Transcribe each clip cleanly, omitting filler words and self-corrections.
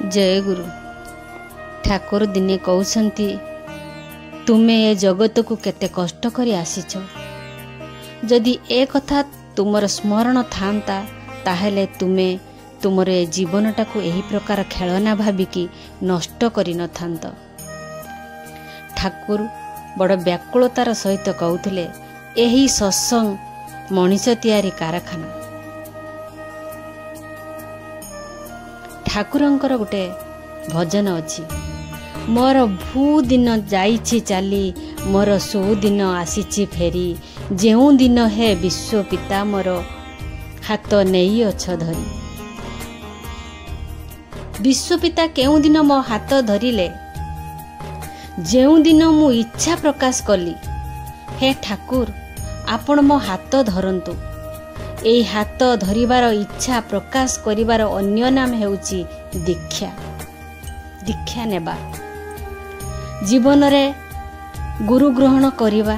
जय गुरु। ठाकुर दिने कहउछंती तुमे ए जगत को केते कष्ट करी आसीछ। जदि ए कथा तुमर स्मरण थांता ताहेले तुमे तुमर ए जीवनटा को एही प्रकार खेलना भाबिकी नष्ट करी न थांत। ठाकुर बड़ व्याकुलतार सहित कहउथिले एही सत्संग मनीष तैयारी कारखाना। ठाकुरंकर गोटे भजन अछि, मोर भू दिन जाइछि चाली मोर सो दिन आसीछि फेरी, जेउ दिन हे विश्व पिता मोर हाथ नेई अछ धरी। विश्व पिता केउ दिन मो हाथ धरिले, जेउ दिन मु इच्छा प्रकाश कली, हे ठाकुर आपण मो हाथ धरंतु। एई हाथ धरिबार इच्छा प्रकाश करिबार अन्य नाम हेउची दीक्षा। दीक्षा नेबा जीवन रे गुरु ग्रहण करिबा।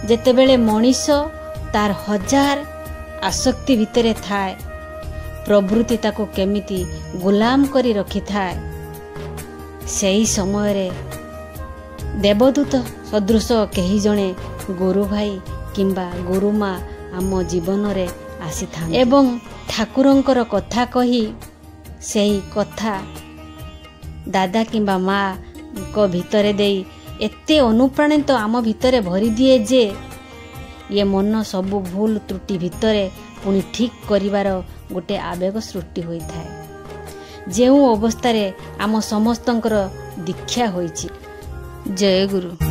जेतेबेले मनीष तार हजार आसक्ति भितरे थाए, प्रवृत्ति ताको केमिति गुलाम करी रखि थाए, सेही समय रे देवदूत सदृश केही जणे गुरु भाई किंबा गुरु माँ आम जीवन रे आसी था एवं ठाकुरंकर कथा कही सेही कथा दादा किंबा माँ को भितरे देई एते अनुप्राणित आम भितरे भरी दिए जे ये मन सबु भूल त्रुटि भितरे पुणी ठीक करिवार गोटे आवेग सृष्टि होई थाए। जेउ अवस्था रे आम समस्तंकर दीक्षा होईची। जय गुरु।